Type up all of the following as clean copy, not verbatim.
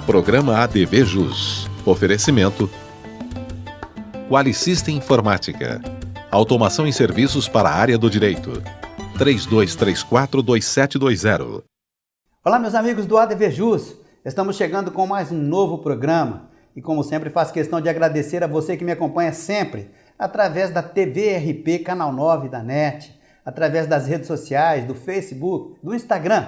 Programa ADV Jus. Oferecimento Qualisystem Informática. Automação em serviços para a área do direito. 3234-2720. Olá, meus amigos do ADV Jus. Estamos chegando com mais um novo programa. E como sempre, faço questão de agradecer a você que me acompanha sempre através da TV RP Canal 9 da NET, através das redes sociais, do Facebook, do Instagram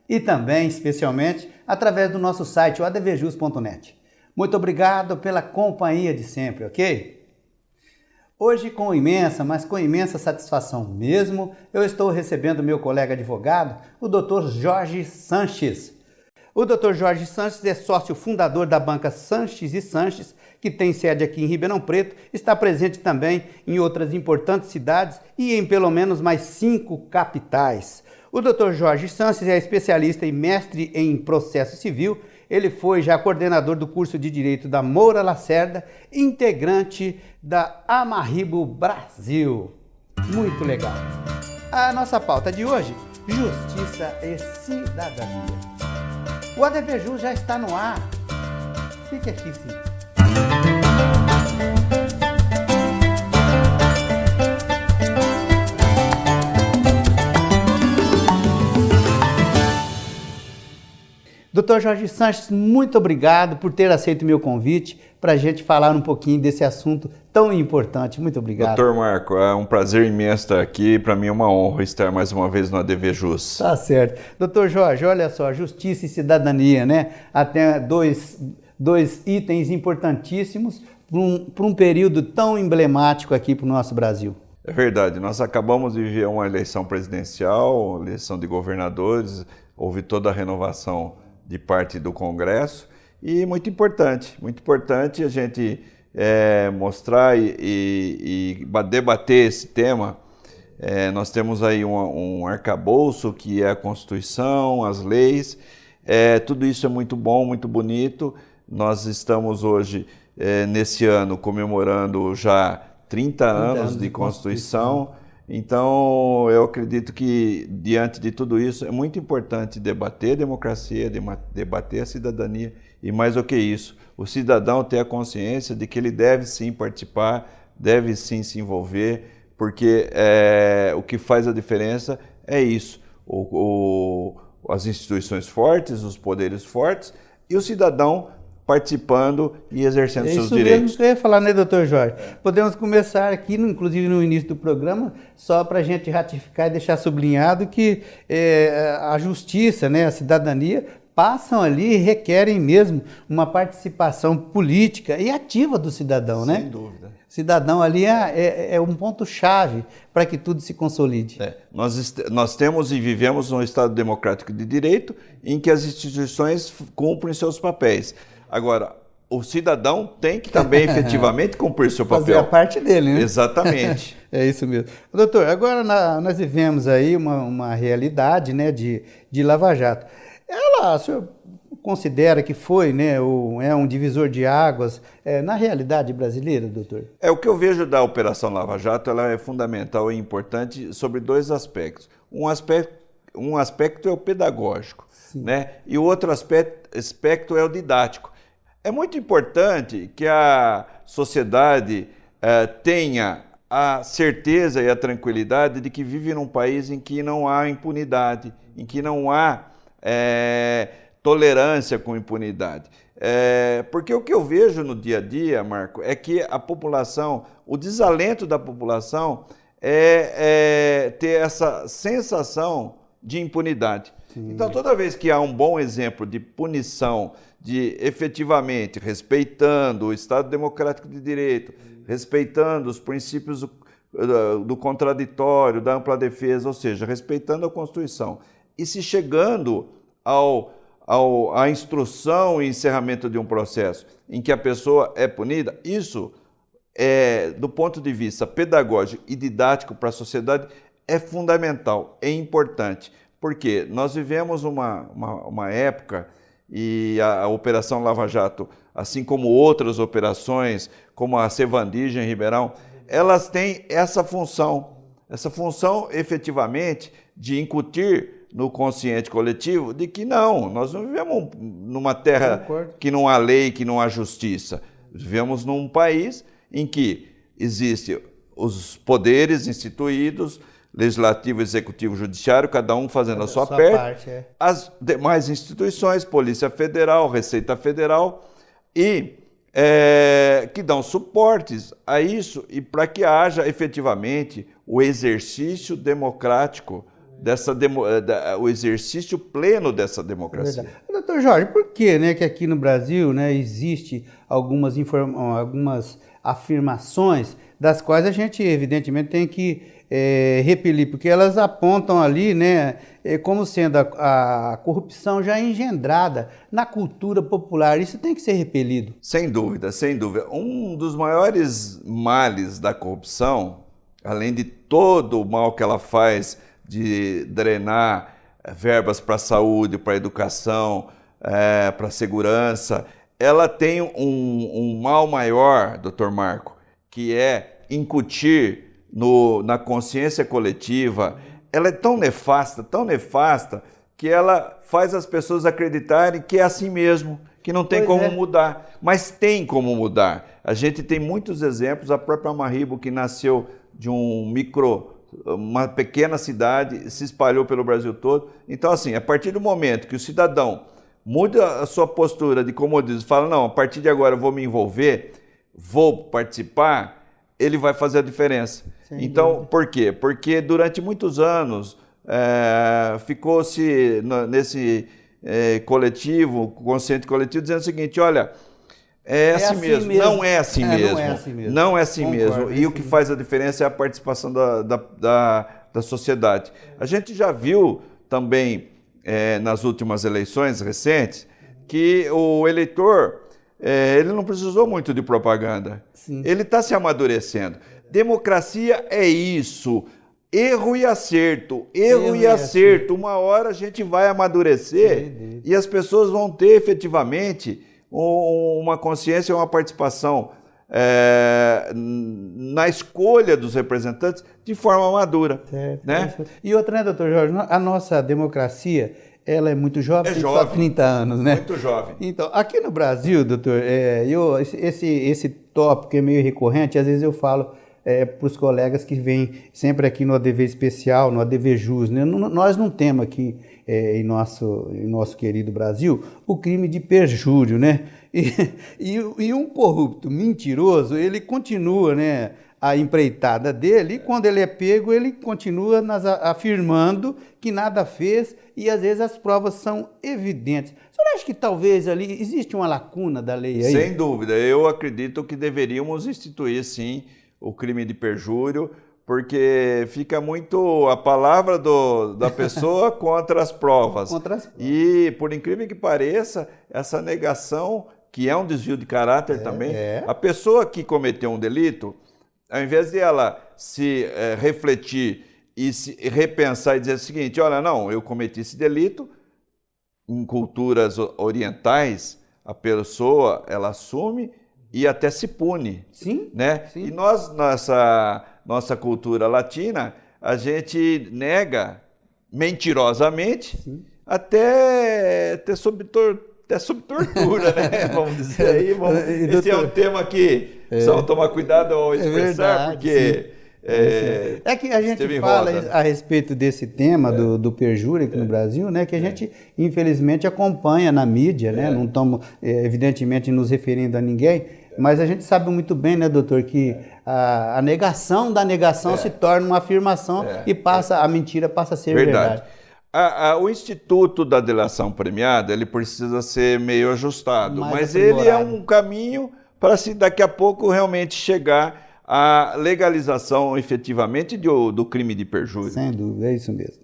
e também, especialmente, através do nosso site, o advjus.net. Muito obrigado pela companhia de sempre, ok? Hoje, com imensa satisfação mesmo, eu estou recebendo meu colega advogado, o Dr. Jorge Sanches. O Dr. Jorge Sanches é sócio fundador da banca Sanches e Sanches, que tem sede aqui em Ribeirão Preto, está presente também em outras importantes cidades e em pelo menos mais 5 capitais. O Dr. Jorge Sanches é especialista e mestre em processo civil. Ele foi já coordenador do curso de Direito da Moura Lacerda, integrante da Amarribo Brasil. Muito legal. A nossa pauta de hoje, Justiça e Cidadania. O ADV Jus já está no ar. Fique aqui, sim. Dr. Jorge Sanches, muito obrigado por ter aceito o meu convite para a gente falar um pouquinho desse assunto tão importante. Muito obrigado. Doutor Marco, é um prazer imenso estar aqui. Para mim é uma honra estar mais uma vez no ADV Jus. Tá certo. Doutor Jorge, olha só, justiça e cidadania, né? Até dois itens importantíssimos para um período tão emblemático aqui para o nosso Brasil. É verdade, nós acabamos de viver uma eleição presidencial, eleição de governadores, houve toda a renovação de parte do Congresso e muito importante a gente mostrar e debater esse tema. Nós temos aí um arcabouço que é a Constituição, as leis, tudo isso é muito bom, muito bonito. Nós estamos hoje, nesse ano, comemorando já 30 anos de Constituição. Então, eu acredito que, diante de tudo isso, é muito importante debater a democracia, debater a cidadania e, mais do que isso, o cidadão ter a consciência de que ele deve sim participar, deve sim se envolver, porque o que faz a diferença é isso, as instituições fortes, os poderes fortes e o cidadão participando e exercendo seus direitos. Isso mesmo que eu ia falar, né, doutor Jorge? Podemos começar aqui, inclusive no início do programa, só para a gente ratificar e deixar sublinhado que a justiça, né, a cidadania, passam ali e requerem mesmo uma participação política e ativa do cidadão, né? Sem dúvida. Cidadão ali é um ponto-chave para que tudo se consolide. Nós temos e vivemos um Estado democrático de direito em que as instituições cumprem seus papéis. Agora, o cidadão tem que também efetivamente cumprir seu papel. Fazer a parte dele, né? Exatamente. É isso mesmo. Doutor, agora nós vivemos aí uma realidade, né, de Lava Jato. O senhor considera que foi, né, um divisor de águas na realidade brasileira, doutor? O que eu vejo da Operação Lava Jato, ela é fundamental e importante sobre 2 aspectos. Um aspecto é o pedagógico, né? E o outro aspecto é o didático. É muito importante que a sociedade tenha a certeza e a tranquilidade de que vive num país em que não há impunidade, em que não há tolerância com impunidade. Porque o que eu vejo no dia a dia, Marco, é que a população, o desalento da população é ter essa sensação de impunidade. Sim. Então, toda vez que há um bom exemplo de punição, de efetivamente respeitando o Estado Democrático de Direito, respeitando os princípios do contraditório, da ampla defesa, ou seja, respeitando a Constituição, e se chegando à instrução e encerramento de um processo em que a pessoa é punida, isso, do ponto de vista pedagógico e didático para a sociedade, é fundamental, é importante, porque nós vivemos uma época, e a Operação Lava Jato, assim como outras operações, como a Sevandija em Ribeirão, elas têm essa função efetivamente de incutir no consciente coletivo de que não, nós não vivemos numa terra Concordo. que não há lei, que não há justiça. Vivemos num país em que existem os poderes instituídos, legislativo, executivo, judiciário, cada um fazendo a sua parte, as demais instituições, Polícia Federal, Receita Federal, e que dão suportes a isso e para que haja efetivamente o exercício democrático, o exercício pleno dessa democracia. Doutor Jorge, por que, né, que aqui no Brasil, né, existe algumas afirmações das quais a gente evidentemente tem que repelir, porque elas apontam ali, né, como sendo a corrupção já engendrada na cultura popular. Isso tem que ser repelido. Sem dúvida, sem dúvida. Um dos maiores males da corrupção, além de todo o mal que ela faz de drenar verbas para a saúde, para a educação, para a segurança, ela tem um mal maior, doutor Marco, que é incutir na consciência coletiva. Ela é tão nefasta, que ela faz as pessoas acreditarem que é assim mesmo, que não tem como mudar. Mas tem como mudar. A gente tem muitos exemplos, a própria Marribo, que nasceu de uma pequena cidade, se espalhou pelo Brasil todo. Então, assim, a partir do momento que o cidadão muda a sua postura de comodismo, fala, não, a partir de agora eu vou me envolver, vou participar, ele vai fazer a diferença. Então, por quê? Porque durante muitos anos ficou-se nesse coletivo, consciente coletivo, dizendo o seguinte, olha, é assim mesmo. Não é assim mesmo. Não é assim mesmo. E o que faz a diferença é a participação da sociedade. A gente já viu também, nas últimas eleições recentes, que o eleitor, ele não precisou muito de propaganda. Sim. Ele está se amadurecendo. Democracia é isso. Erro e acerto. Erro e acerto. Uma hora a gente vai amadurecer e as pessoas vão ter efetivamente uma consciência, uma participação na escolha dos representantes de forma madura. Né? E outra, né, doutor Jorge? A nossa democracia, ela é muito jovem, tem só 30 anos, né? Muito jovem. Então, aqui no Brasil, doutor, esse tópico é meio recorrente, às vezes eu falo para os colegas que vêm sempre aqui no ADV Especial, no ADV Jus, né? Nós não temos aqui em nosso querido Brasil o crime de perjúrio, né? E um corrupto mentiroso, ele continua, né, a empreitada dele, e quando ele é pego, ele continua afirmando que nada fez, e às vezes as provas são evidentes. O senhor acha que talvez ali existe uma lacuna da lei aí? Sem dúvida, eu acredito que deveríamos instituir, sim, o crime de perjúrio, porque fica muito a palavra da pessoa contra as provas. E, por incrível que pareça, essa negação, que é um desvio de caráter também, a pessoa que cometeu um delito, ao invés de ela se refletir e se repensar e dizer o seguinte, olha, não, eu cometi esse delito, em culturas orientais, a pessoa, ela assume e até se pune. Sim. Né? Sim. E nós, nossa cultura latina, a gente nega mentirosamente, até sob tortura, né? Vamos dizer aí. Esse é um tema que precisamos tomar cuidado ao expressar, porque... É que a gente fala a respeito desse tema do perjúrio aqui no Brasil, né, que a gente infelizmente acompanha na mídia, né, não estamos evidentemente nos referindo a ninguém, mas a gente sabe muito bem, né, doutor, que a negação da negação se torna uma afirmação e a mentira passa a ser verdade. O Instituto da Delação Premiada, ele precisa ser meio ajustado, mas ele é um caminho para se daqui a pouco realmente chegar a legalização efetivamente do crime de perjúrio. Sem dúvida, é isso mesmo.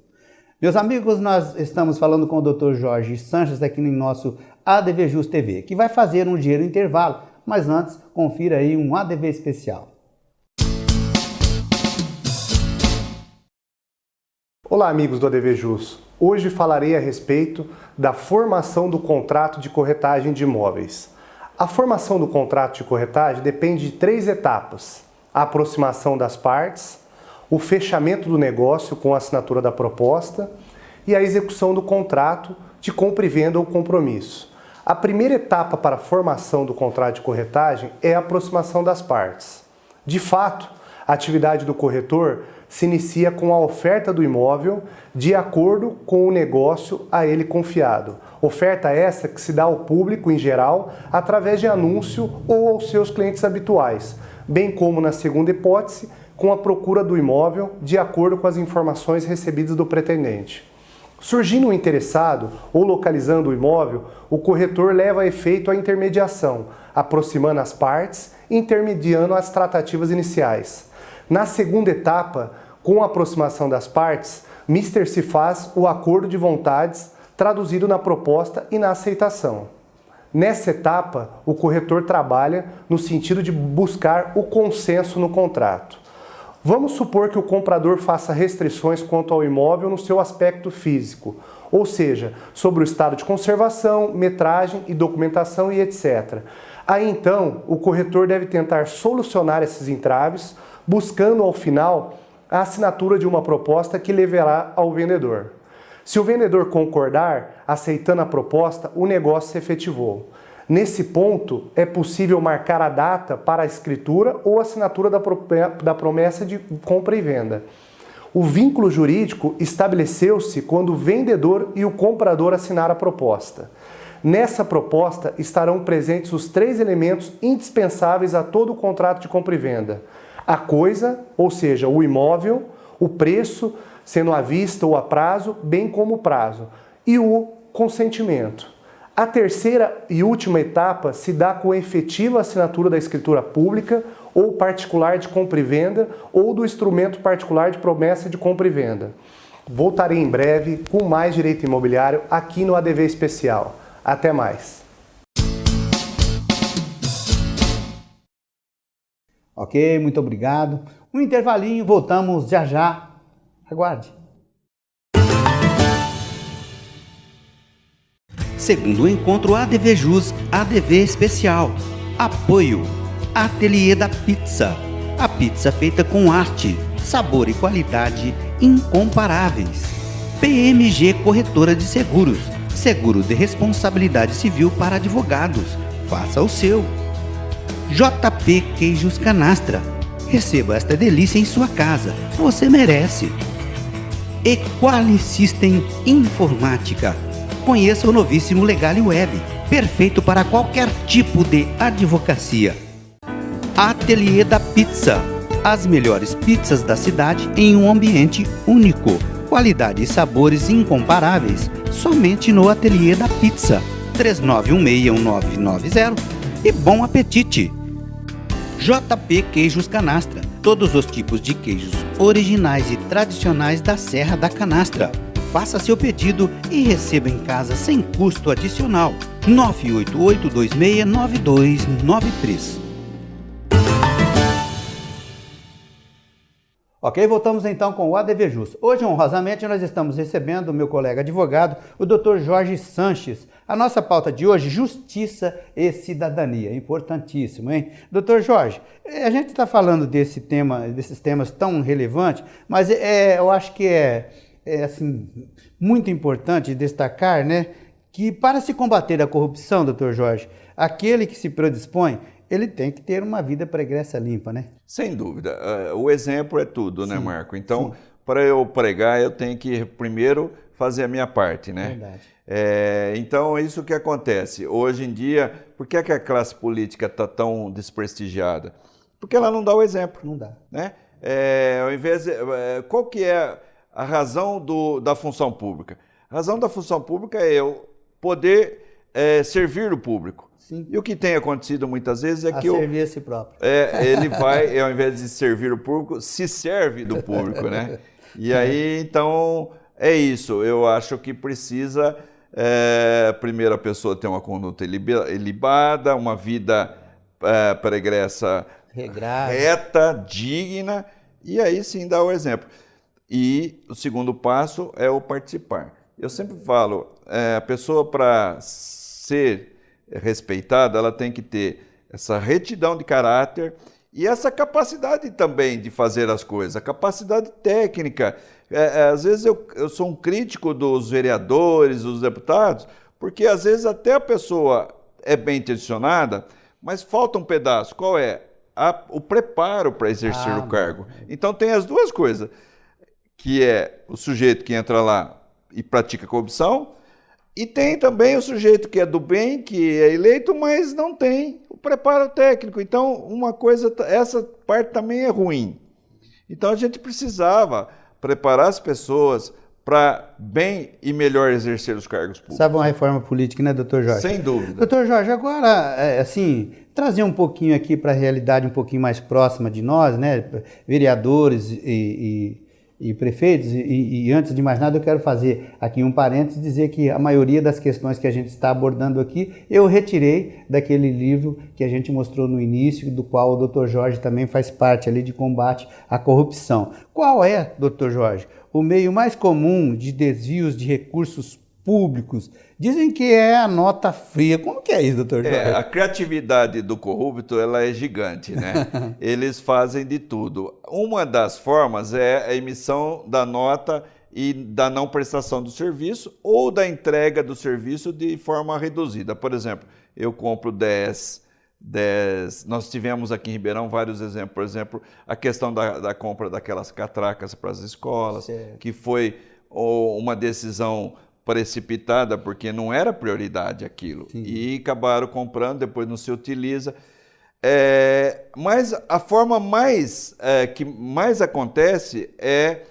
Meus amigos, nós estamos falando com o Dr. Jorge Sanches aqui no nosso ADV Jus TV, que vai fazer um ligeiro intervalo, mas antes, confira aí um ADV especial. Olá, amigos do ADV Jus. Hoje falarei a respeito da formação do contrato de corretagem de imóveis. A formação do contrato de corretagem depende de 3 etapas: a aproximação das partes, o fechamento do negócio com a assinatura da proposta e a execução do contrato de compra e venda ou compromisso. A primeira etapa para a formação do contrato de corretagem é a aproximação das partes. De fato, a atividade do corretor se inicia com a oferta do imóvel de acordo com o negócio a ele confiado. Oferta essa que se dá ao público em geral através de anúncio ou aos seus clientes habituais, bem como na segunda hipótese, com a procura do imóvel de acordo com as informações recebidas do pretendente. Surgindo um interessado ou localizando o imóvel, o corretor leva a efeito a intermediação, aproximando as partes e intermediando as tratativas iniciais. Na segunda etapa, com a aproximação das partes, se faz o acordo de vontades traduzido na proposta e na aceitação. Nessa etapa, o corretor trabalha no sentido de buscar o consenso no contrato. Vamos supor que o comprador faça restrições quanto ao imóvel no seu aspecto físico, ou seja, sobre o estado de conservação, metragem e documentação e etc. Aí então, o corretor deve tentar solucionar esses entraves, buscando ao final a assinatura de uma proposta que levará ao vendedor. Se o vendedor concordar, aceitando a proposta, o negócio se efetivou. Nesse ponto, é possível marcar a data para a escritura ou assinatura da promessa de compra e venda. O vínculo jurídico estabeleceu-se quando o vendedor e o comprador assinaram a proposta. Nessa proposta estarão presentes os 3 elementos indispensáveis a todo o contrato de compra e venda: a coisa, ou seja, o imóvel, o preço, sendo à vista ou a prazo, bem como o prazo, e o consentimento. A terceira e última etapa se dá com a efetiva assinatura da escritura pública ou particular de compra e venda ou do instrumento particular de promessa de compra e venda. Voltarei em breve com mais direito imobiliário aqui no ADV Especial. Até mais! Ok, muito obrigado. Um intervalinho, voltamos já já. Aguarde. Segundo encontro ADV Jus, ADV Especial. Apoio. Ateliê da Pizza. A pizza feita com arte, sabor e qualidade incomparáveis. PMG Corretora de Seguros. Seguro de responsabilidade civil para advogados. Faça o seu. JP Queijos Canastra. Receba esta delícia em sua casa. Você merece. Equali System Informática. Conheça o novíssimo Legale Web, perfeito para qualquer tipo de advocacia. Ateliê da Pizza. As melhores pizzas da cidade em um ambiente único. Qualidade e sabores incomparáveis. Somente no Ateliê da Pizza. 39161990 e bom apetite! JP Queijos Canastra. Todos os tipos de queijos originais e tradicionais da Serra da Canastra. Faça seu pedido e receba em casa sem custo adicional. 988269293. Ok, voltamos então com o ADV Jus. Hoje, honrosamente, nós estamos recebendo o meu colega advogado, o Dr. Jorge Sanches. A nossa pauta de hoje, Justiça e Cidadania. Importantíssimo, hein? Dr. Jorge, a gente está falando desses temas tão relevantes, mas eu acho que é assim, muito importante destacar, né, que para se combater a corrupção, Dr. Jorge, aquele que se predispõe, ele tem que ter uma vida pregressa limpa, né? Sem dúvida. O exemplo é tudo, né, Marco? Então, para eu pregar, eu tenho que primeiro fazer a minha parte, né? Verdade. Então, é isso que acontece. Hoje em dia, por que a classe política está tão desprestigiada? Porque ela não dá o exemplo. Não dá. Né? Ao invés de, qual que é a razão da função pública? A razão da função pública é eu poder servir o público. Sim. E o que tem acontecido muitas vezes é que servir a si próprio. Ele vai, ao invés de servir o público, se serve do público, né? E aí, então, é isso. Eu acho que precisa, primeiro, a pessoa ter uma conduta ilibada, uma vida pregressa regrada, reta, digna, e aí sim dá o exemplo. E o segundo passo é o participar. Eu sempre falo, a pessoa para ser respeitada, ela tem que ter essa retidão de caráter E essa capacidade também de fazer as coisas, a capacidade técnica. Às vezes eu sou um crítico dos vereadores, dos deputados, porque às vezes até a pessoa é bem intencionada, mas falta um pedaço. Qual é? O preparo para exercer o cargo. Então tem as duas coisas, que é o sujeito que entra lá e pratica corrupção, e tem também o sujeito que é do bem, que é eleito, mas não tem o preparo técnico. Então, uma coisa, essa parte também é ruim. Então, a gente precisava preparar as pessoas para bem e melhor exercer os cargos públicos. Sabe uma reforma política, né, doutor Jorge? Sem dúvida. Doutor Jorge, agora, assim, trazer um pouquinho aqui para a realidade um pouquinho mais próxima de nós, né, vereadores e prefeitos, e antes de mais nada eu quero fazer aqui um parênteses, dizer que a maioria das questões que a gente está abordando aqui, eu retirei daquele livro que a gente mostrou no início, do qual o Dr. Jorge também faz parte ali, de combate à corrupção. Qual é, Dr. Jorge, o meio mais comum de desvios de recursos públicos? Dizem que é a nota fria. Como que é isso, doutor Jorge? A criatividade do corrupto, ela é gigante, né? Eles fazem de tudo. Uma das formas é a emissão da nota e da não prestação do serviço ou da entrega do serviço de forma reduzida. Por exemplo, eu compro 10. Nós tivemos aqui em Ribeirão vários exemplos. Por exemplo, a questão da compra daquelas catracas para as escolas, certo, que foi uma decisão precipitada, porque não era prioridade aquilo. Sim. E acabaram comprando, depois não se utiliza. Mas a forma que mais acontece é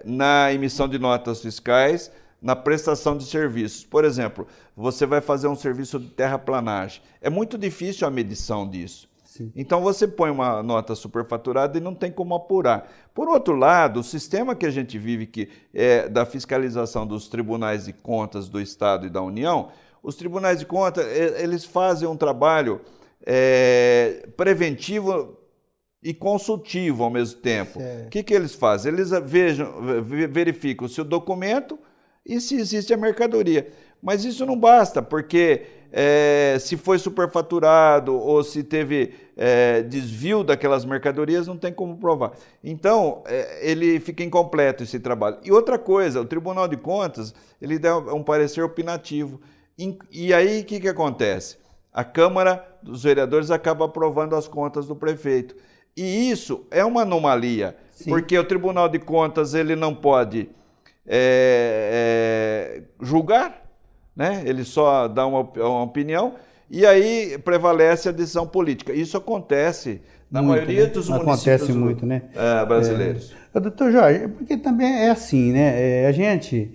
na emissão de notas fiscais, na prestação de serviços. Por exemplo, você vai fazer um serviço de terraplanagem. É muito difícil a medição disso. Sim. Então você põe uma nota superfaturada e não tem como apurar. Por outro lado, o sistema que a gente vive, que é da fiscalização dos tribunais de contas do Estado e da União, os tribunais de contas, eles fazem um trabalho preventivo e consultivo ao mesmo tempo. O que eles fazem? Eles verificam se o documento e se existe a mercadoria. Mas isso não basta, porque se foi superfaturado ou se teve desvio daquelas mercadorias, não tem como provar. Então, ele fica incompleto esse trabalho. E outra coisa, o Tribunal de Contas, ele dá um parecer opinativo. E aí, o que acontece? A Câmara dos Vereadores acaba aprovando as contas do prefeito. E isso é uma anomalia, sim, porque o Tribunal de Contas ele não pode julgar, né? Ele só dá uma opinião e aí prevalece a decisão política. Isso acontece na maioria dos municípios muito, né? Brasileiros. Doutor Jorge, porque também é assim, né? A gente,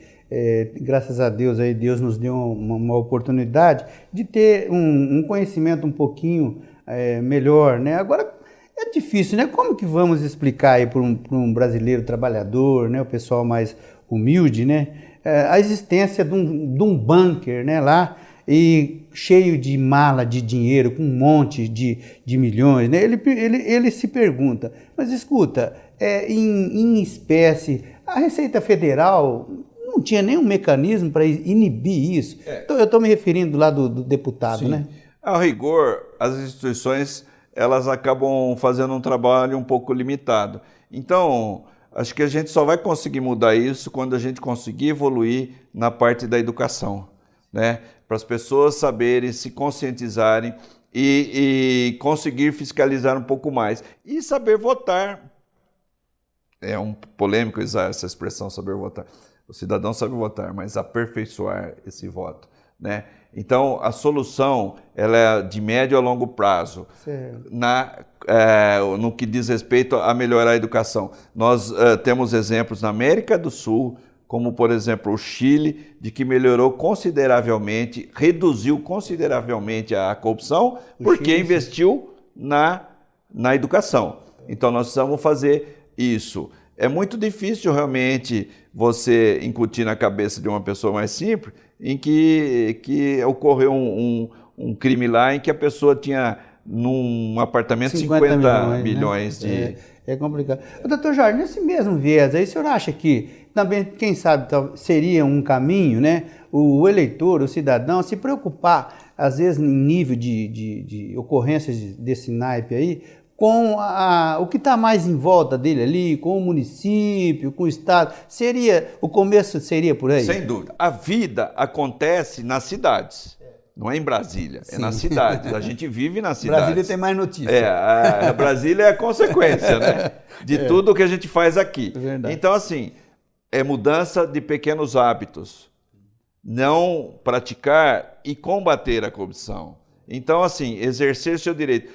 graças a Deus, aí Deus nos deu uma oportunidade de ter um conhecimento um pouquinho melhor, né? Agora, é difícil, né? Como que vamos explicar aí para um brasileiro trabalhador, né? O pessoal mais humilde, né? A existência de um bunker, né? Lá, e cheio de mala de dinheiro, com um monte de milhões, né? Ele se pergunta, mas escuta, em espécie, a Receita Federal não tinha nenhum mecanismo para inibir isso? Então, eu estou me referindo lá do deputado, sim, né? Ao rigor, as instituições elas acabam fazendo um trabalho um pouco limitado. Então, acho que a gente só vai conseguir mudar isso quando a gente conseguir evoluir na parte da educação, né? Para as pessoas saberem, se conscientizarem e conseguir fiscalizar um pouco mais. E saber votar. É um polêmico usar essa expressão, saber votar. O cidadão sabe votar, mas aperfeiçoar esse voto, né? Então, a solução ela é de médio a longo prazo, no que diz respeito a melhorar a educação. Nós temos exemplos na América do Sul, como, por exemplo, o Chile, de que melhorou consideravelmente, reduziu consideravelmente a corrupção, porque investiu na educação. Então, nós precisamos fazer isso. É muito difícil, realmente, você incutir na cabeça de uma pessoa mais simples em que ocorreu um crime lá em que a pessoa tinha num apartamento 50 milhões de... É complicado. Doutor Jorge, nesse mesmo viés aí, o senhor acha que também, quem sabe, seria um caminho, né? O eleitor, o cidadão, se preocupar às vezes em nível de ocorrências desse naipe aí, com o que está mais em volta dele ali, com o município, com o estado, o começo seria por aí? Sem dúvida. A vida acontece nas cidades, não é em Brasília, é nas cidades. A gente vive nas cidades. Brasília tem mais notícias. A Brasília é a consequência, né, de tudo que a gente faz aqui. É verdade. Então, assim, é mudança de pequenos hábitos, não praticar e combater a corrupção. Então, assim, exercer seu direito.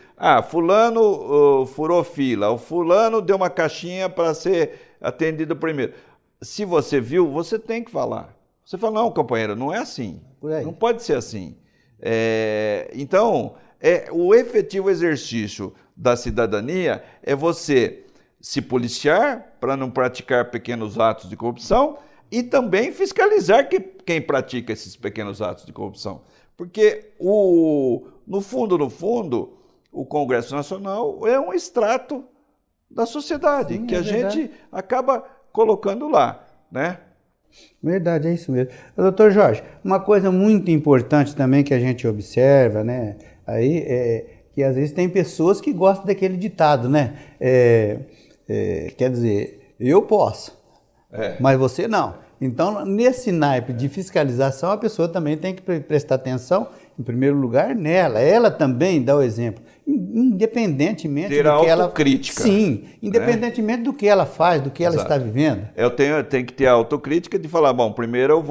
Fulano furou fila, o fulano deu uma caixinha para ser atendido primeiro. Se você viu, você tem que falar. Você fala, não, companheiro, não é assim. Por aí. Não pode ser assim. Então, o efetivo exercício da cidadania é você se policiar para não praticar pequenos atos de corrupção e também fiscalizar quem pratica esses pequenos atos de corrupção. Porque, no fundo, o Congresso Nacional é um extrato da sociedade. Sim, que a gente acaba colocando lá, né? Verdade, é isso mesmo. Doutor Jorge, uma coisa muito importante também que a gente observa, né, aí que às vezes tem pessoas que gostam daquele ditado, né? Quer dizer, eu posso, mas você não. Então, nesse naipe de fiscalização, a pessoa também tem que prestar atenção, em primeiro lugar, nela. Ela também dá o exemplo, independentemente ter do que ela... autocrítica. Sim, independentemente do que ela faz, do que ela está vivendo. Eu tenho que ter a autocrítica de falar, bom, primeiro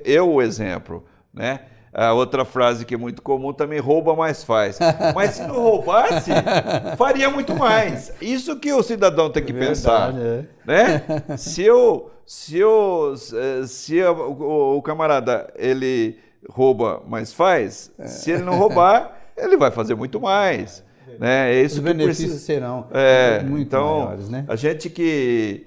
eu o exemplo, né? A outra frase que é muito comum também, rouba, mais faz. Mas se não roubasse, faria muito mais. Isso que o cidadão tem que pensar. Né? Se o camarada, ele rouba, mas faz, se ele não roubar, ele vai fazer muito mais. Né? É isso. Os benefícios serão muito maiores, né? A gente que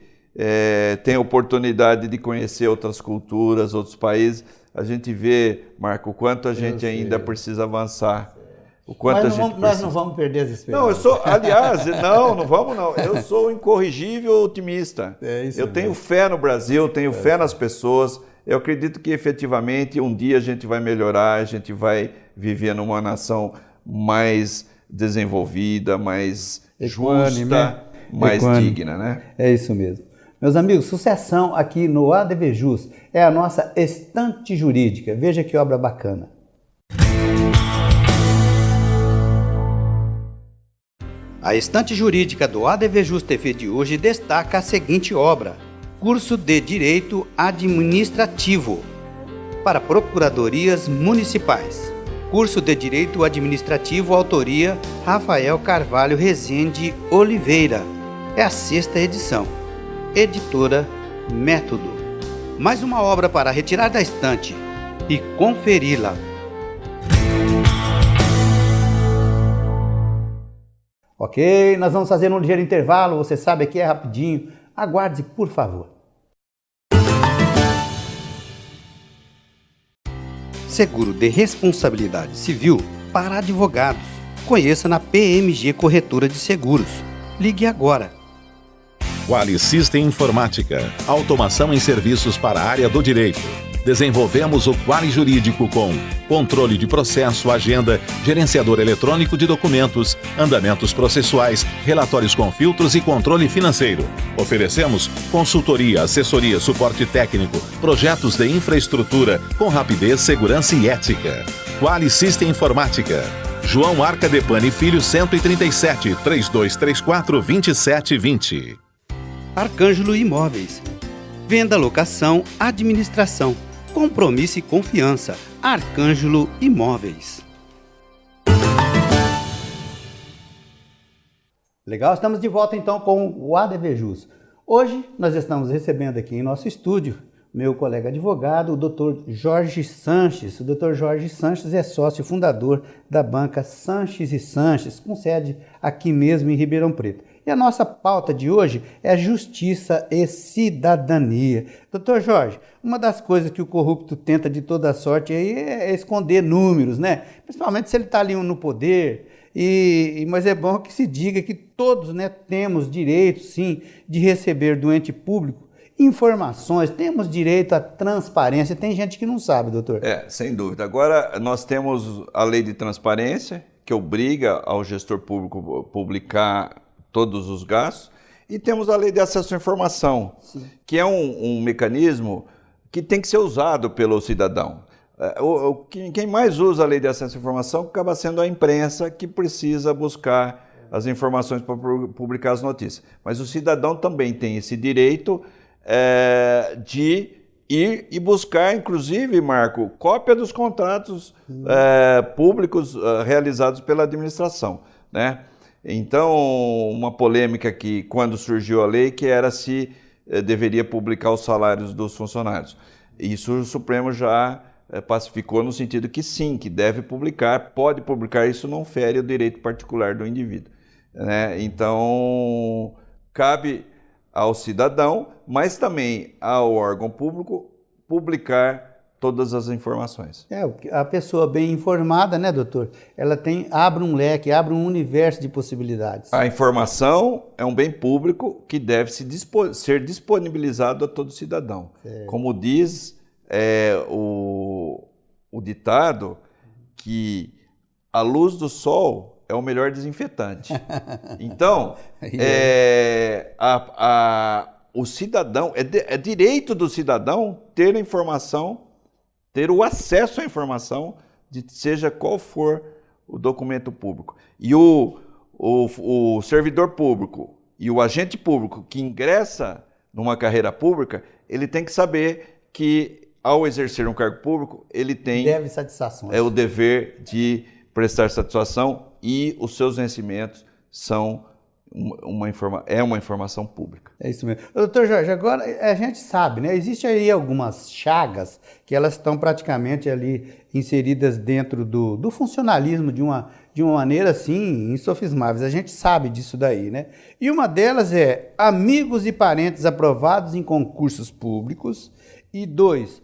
tem a oportunidade de conhecer outras culturas, outros países, a gente vê, Marco, o quanto a gente ainda precisa avançar. O quanto nós não vamos perder as esperanças. Não, não vamos não. Eu sou um incorrigível otimista. Eu tenho fé no Brasil, tenho fé nas pessoas. Eu acredito que efetivamente um dia a gente vai melhorar, a gente vai viver numa nação mais desenvolvida, mais justa, mais digna, né? É isso mesmo. Meus amigos, sucessão aqui no ADV Jus é a nossa estante jurídica. Veja que obra bacana. A estante jurídica do ADV Jus TV de hoje destaca a seguinte obra: Curso de Direito Administrativo para Procuradorias Municipais. Curso de Direito Administrativo, autoria Rafael Carvalho Rezende Oliveira. É a 6ª edição. Editora Método. Mais uma obra para retirar da estante e conferi-la. Ok, nós vamos fazer um ligeiro intervalo, você sabe que é rapidinho. Aguarde, por favor. Seguro de responsabilidade civil para advogados. Conheça na PMG Corretora de Seguros. Ligue agora. Quali System Informática, automação em serviços para a área do direito. Desenvolvemos o Quali Jurídico com controle de processo, agenda, gerenciador eletrônico de documentos, andamentos processuais, relatórios com filtros e controle financeiro. Oferecemos consultoria, assessoria, suporte técnico, projetos de infraestrutura com rapidez, segurança e ética. Quali System Informática. João Arcadepani Filho 137, 3234-2720. Arcângelo Imóveis. Venda, locação, administração. Compromisso e confiança. Arcângelo Imóveis. Legal, estamos de volta então com o ADV Jus. Hoje nós estamos recebendo aqui em nosso estúdio meu colega advogado, o Dr. Jorge Sanches. O Dr. Jorge Sanches é sócio fundador da banca Sanches e Sanches, com sede aqui mesmo em Ribeirão Preto. E a nossa pauta de hoje é justiça e cidadania. Doutor Jorge, uma das coisas que o corrupto tenta de toda sorte aí é esconder números, né? Principalmente se ele está ali no poder. Mas é bom que se diga que todos, né, temos direito, sim, de receber do ente público informações, temos direito à transparência. Tem gente que não sabe, doutor. Sem dúvida. Agora, nós temos a lei de transparência, que obriga ao gestor público a publicar todos os gastos, e temos a lei de acesso à informação, sim, que é um mecanismo que tem que ser usado pelo cidadão. Quem mais usa a lei de acesso à informação acaba sendo a imprensa, que precisa buscar as informações para publicar as notícias. Mas o cidadão também tem esse direito de ir e buscar, inclusive, Marco, cópia dos contratos públicos realizados pela administração, né? Então, uma polêmica que, quando surgiu a lei, que era se deveria publicar os salários dos funcionários. Isso o Supremo já pacificou no sentido que sim, que deve publicar, pode publicar, isso não fere o direito particular do indivíduo, né? Então, cabe ao cidadão, mas também ao órgão público, publicar todas as informações. A pessoa bem informada, né, doutor? Ela abre um leque, abre um universo de possibilidades. A informação é um bem público que deve ser disponibilizado a todo cidadão. Como diz o ditado, que a luz do sol é o melhor desinfetante. Então, o cidadão, é direito do cidadão ter a informação, ter o acesso à informação, seja qual for o documento público. E o servidor público e o agente público que ingressa numa carreira pública, ele tem que saber que, ao exercer um cargo público, ele tem o dever de prestar satisfação, e os seus vencimentos são uma informação pública. É isso mesmo. Doutor Jorge, agora a gente sabe, né? Existem aí algumas chagas que elas estão praticamente ali inseridas dentro do funcionalismo de uma maneira assim insofismável. A gente sabe disso daí, né? E uma delas é amigos e parentes aprovados em concursos públicos, e 2,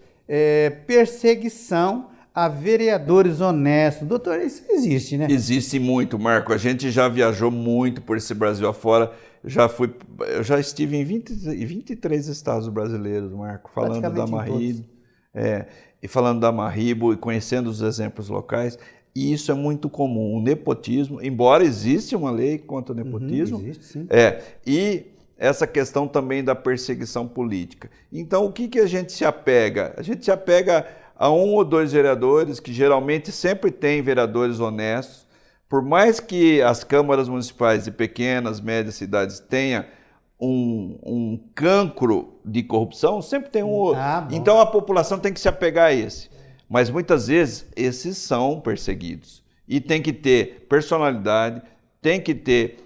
perseguição a vereadores honestos. Doutor, isso existe, né? Existe muito, Marco. A gente já viajou muito por esse Brasil afora. Eu já estive em 23 estados brasileiros, Marco, falando da Marribo, e falando da Marribo e conhecendo os exemplos locais. E isso é muito comum. O nepotismo, embora exista uma lei contra o nepotismo, existe, sim. E essa questão também da perseguição política. Então, o que a gente se apega? A gente se apega a 1 ou 2 vereadores, que geralmente sempre tem vereadores honestos. Por mais que as câmaras municipais de pequenas, médias cidades tenham um cancro de corrupção, sempre tem um outro. Então a população tem que se apegar a esse. Mas muitas vezes esses são perseguidos. E tem que ter personalidade, tem que ter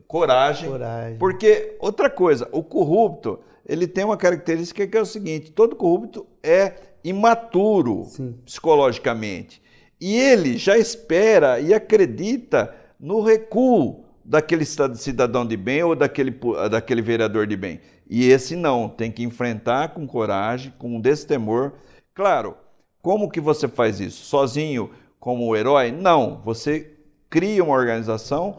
coragem. Porque, outra coisa, o corrupto, ele tem uma característica que é o seguinte: todo corrupto é imaturo, sim, psicologicamente. E ele já espera e acredita no recuo daquele cidadão de bem ou daquele vereador de bem. E esse não, tem que enfrentar com coragem, com destemor. Claro, como que você faz isso? Sozinho, como herói? Não, você cria uma organização,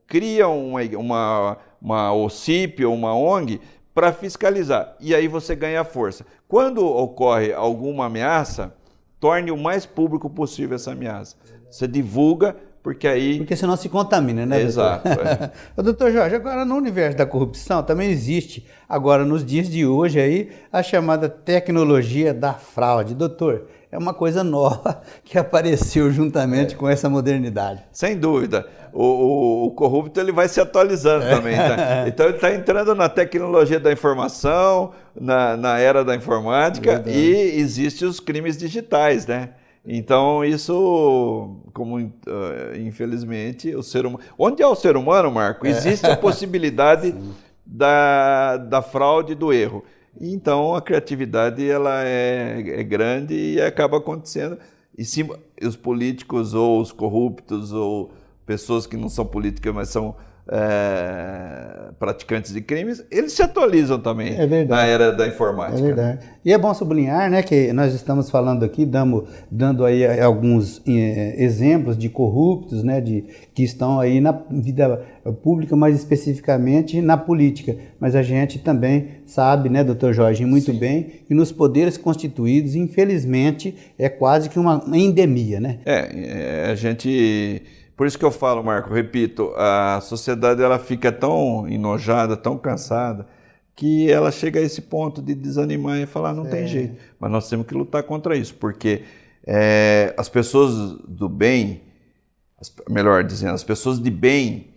cria uma OCIP ou uma ONG para fiscalizar, e aí você ganha força. Quando ocorre alguma ameaça, torne o mais público possível essa ameaça. Você divulga, porque senão se contamina, né, exato, doutor? Doutor Jorge, agora no universo da corrupção também existe, agora nos dias de hoje aí, a chamada tecnologia da fraude. Doutor, é uma coisa nova que apareceu juntamente com essa modernidade. Sem dúvida. O corrupto ele vai se atualizando também. Tá? Então ele está entrando na tecnologia da informação, na era da informática, e existem os crimes digitais, né? Então isso, infelizmente, o ser humano... Onde há o ser humano, Marco, existe a possibilidade da fraude, do erro. Então a criatividade ela é grande e acaba acontecendo. E os políticos ou os corruptos ou pessoas que não são políticas, mas são praticantes de crimes, eles se atualizam também na era da informática. É verdade. E é bom sublinhar, né, que nós estamos falando aqui, dando aí alguns exemplos de corruptos, né, que estão aí na vida pública, mais especificamente na política. Mas a gente também sabe, né, doutor Jorge, muito bem, que nos poderes constituídos, infelizmente, é quase que uma endemia, né? A gente... Por isso que eu falo, Marco, repito, a sociedade ela fica tão enojada, tão cansada, que ela chega a esse ponto de desanimar e falar, não tem jeito. Mas nós temos que lutar contra isso, porque as pessoas do bem, melhor dizendo, as pessoas de bem,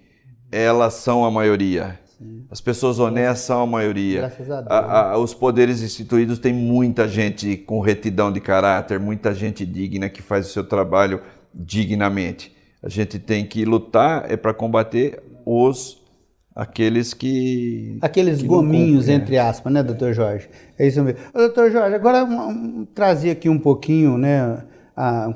elas são a maioria. Sim. As pessoas honestas são a maioria. Graças a Deus. Os poderes instituídos têm muita gente com retidão de caráter, muita gente digna que faz o seu trabalho dignamente. A gente tem que lutar para combater aqueles gominhos, entre aspas, né, doutor Jorge? É isso mesmo. Doutor Jorge, agora trazer aqui um pouquinho, né,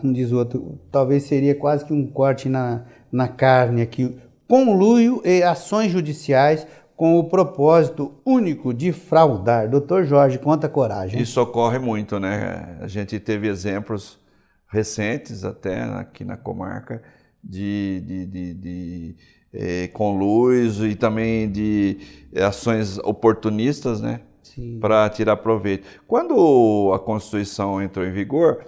como diz o outro, talvez seria quase que um corte na carne aqui. Conluio e ações judiciais com o propósito único de fraudar. Doutor Jorge, quanta coragem. Isso ocorre muito, né? A gente teve exemplos recentes até aqui na comarca, de conluio e também de ações oportunistas, né, para tirar proveito. Quando a Constituição entrou em vigor,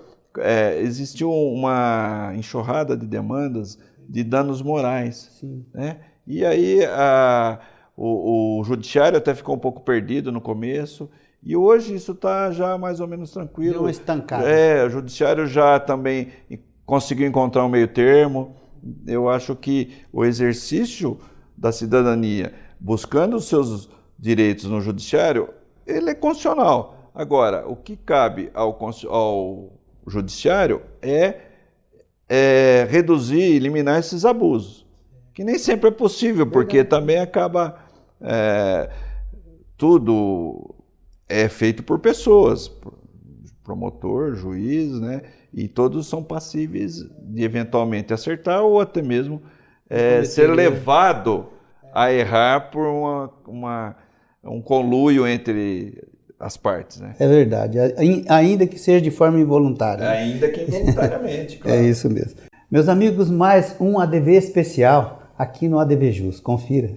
existiu uma enxurrada de demandas de danos morais. Né? E aí o judiciário até ficou um pouco perdido no começo, e hoje isso está já mais ou menos tranquilo. Deu uma estancada. O judiciário já também conseguiu encontrar um meio termo. Eu acho que o exercício da cidadania, buscando os seus direitos no judiciário, ele é constitucional. Agora, o que cabe ao judiciário é reduzir, eliminar esses abusos, que nem sempre é possível, porque também acaba... tudo é feito por pessoas, promotor, juiz, né? E todos são passíveis de eventualmente acertar ou até mesmo ser levado a errar por um conluio entre as partes. Né? É verdade, ainda que seja de forma involuntária. Ainda que involuntariamente, claro. É isso mesmo. Meus amigos, mais um ADV especial aqui no ADV Jus. Confira.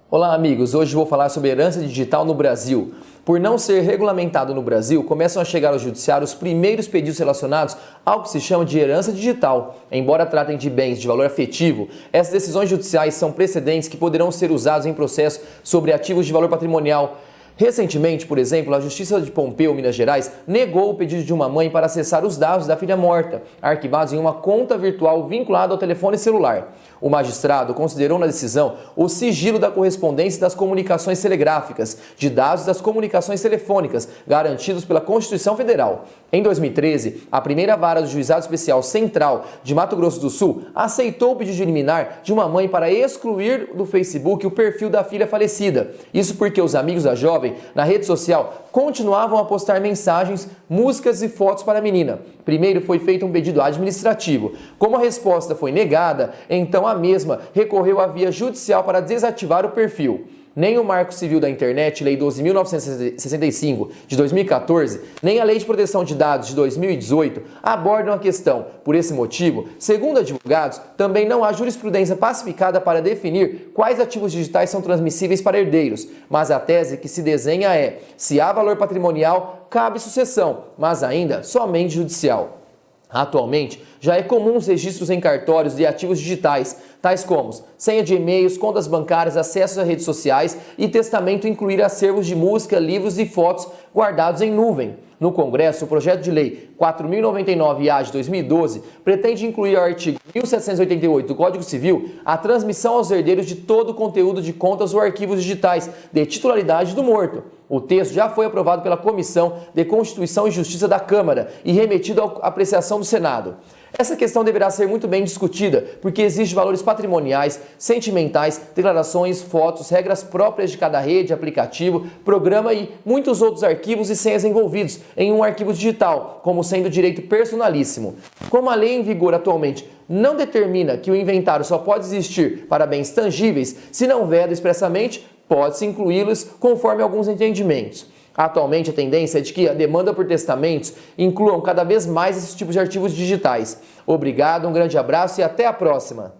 Olá amigos, hoje vou falar sobre herança digital no Brasil. Por não ser regulamentado no Brasil, começam a chegar ao judiciário os primeiros pedidos relacionados ao que se chama de herança digital. Embora tratem de bens de valor afetivo, essas decisões judiciais são precedentes que poderão ser usados em processo sobre ativos de valor patrimonial. Recentemente, por exemplo, a Justiça de Pompeu, Minas Gerais, negou o pedido de uma mãe para acessar os dados da filha morta, arquivados em uma conta virtual vinculada ao telefone celular. O magistrado considerou na decisão o sigilo da correspondência das comunicações telegráficas, de dados das comunicações telefônicas, garantidos pela Constituição Federal. Em 2013, a primeira vara do Juizado Especial Central de Mato Grosso do Sul aceitou o pedido de liminar de uma mãe para excluir do Facebook o perfil da filha falecida. Isso porque os amigos da jovem, na rede social, continuavam a postar mensagens, músicas e fotos para a menina. Primeiro foi feito um pedido administrativo. Como a resposta foi negada, então a mesma recorreu à via judicial para desativar o perfil. Nem o Marco Civil da Internet, Lei 12.965 de 2014, nem a Lei de Proteção de Dados de 2018 abordam a questão. Por esse motivo, segundo advogados, também não há jurisprudência pacificada para definir quais ativos digitais são transmissíveis para herdeiros. Mas a tese que se desenha é: se há valor patrimonial, cabe sucessão, mas ainda somente judicial. Atualmente, já é comum os registros em cartórios de ativos digitais, tais como senha de e-mails, contas bancárias, acessos a redes sociais e testamento incluir acervos de música, livros e fotos guardados em nuvem. No Congresso, o projeto de lei 4.099-A de 2012 pretende incluir ao artigo 1788 do Código Civil a transmissão aos herdeiros de todo o conteúdo de contas ou arquivos digitais de titularidade do morto. O texto já foi aprovado pela Comissão de Constituição e Justiça da Câmara e remetido à apreciação do Senado. Essa questão deverá ser muito bem discutida, porque existem valores patrimoniais, sentimentais, declarações, fotos, regras próprias de cada rede, aplicativo, programa e muitos outros arquivos e senhas envolvidos, em um arquivo digital, como sendo direito personalíssimo. Como a lei em vigor atualmente não determina que o inventário só pode existir para bens tangíveis, se não veda expressamente, pode-se incluí-los conforme alguns entendimentos. Atualmente, a tendência é de que a demanda por testamentos incluam cada vez mais esses tipos de arquivos digitais. Obrigado, um grande abraço e até a próxima!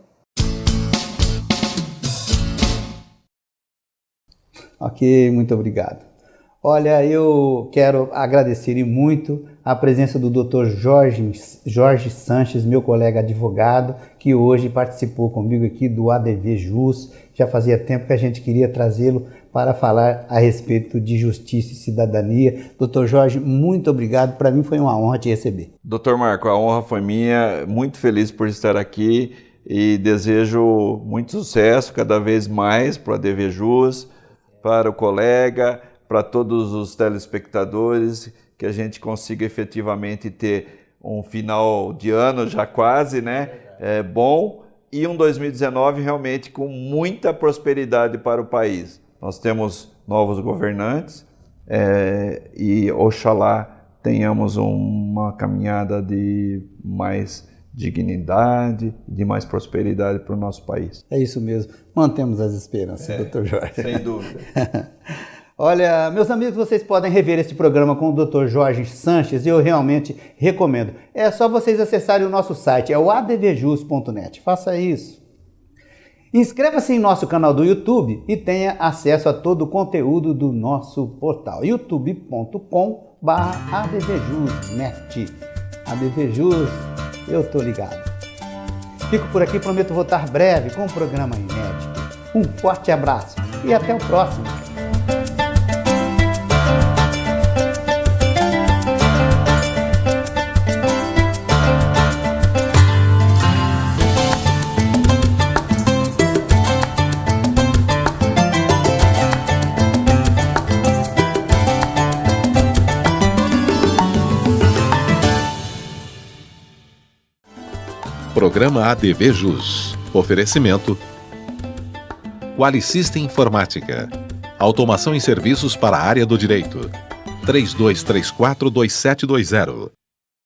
Ok, muito obrigado. Olha, eu quero agradecer muito a presença do Dr. Jorge Sanches, meu colega advogado, que hoje participou comigo aqui do ADV Jus. Já fazia tempo que a gente queria trazê-lo para falar a respeito de justiça e cidadania. Dr. Jorge, muito obrigado. Para mim foi uma honra te receber. Dr. Marco, a honra foi minha. Muito feliz por estar aqui e desejo muito sucesso cada vez mais para o ADV Jus, para o colega, para todos os telespectadores, que a gente consiga efetivamente ter um final de ano já quase, né? Bom, e um 2019 realmente com muita prosperidade para o país. Nós temos novos governantes e oxalá tenhamos uma caminhada de mais dignidade, de mais prosperidade para o nosso país. É isso mesmo. Mantemos as esperanças, Dr. Jorge. Sem dúvida. Olha, meus amigos, vocês podem rever este programa com o Dr. Jorge Sanches e eu realmente recomendo. É só vocês acessarem o nosso site, é o advjus.net. Faça isso. Inscreva-se em nosso canal do YouTube e tenha acesso a todo o conteúdo do nosso portal, youtube.com/advjus.net. ADVJus, eu tô ligado. Fico por aqui, prometo voltar breve com um programa inédito. Um forte abraço e até o próximo. Programa ADV Jus. Oferecimento Qualisystem Informática. Automação em serviços para a área do direito. 3234-2720.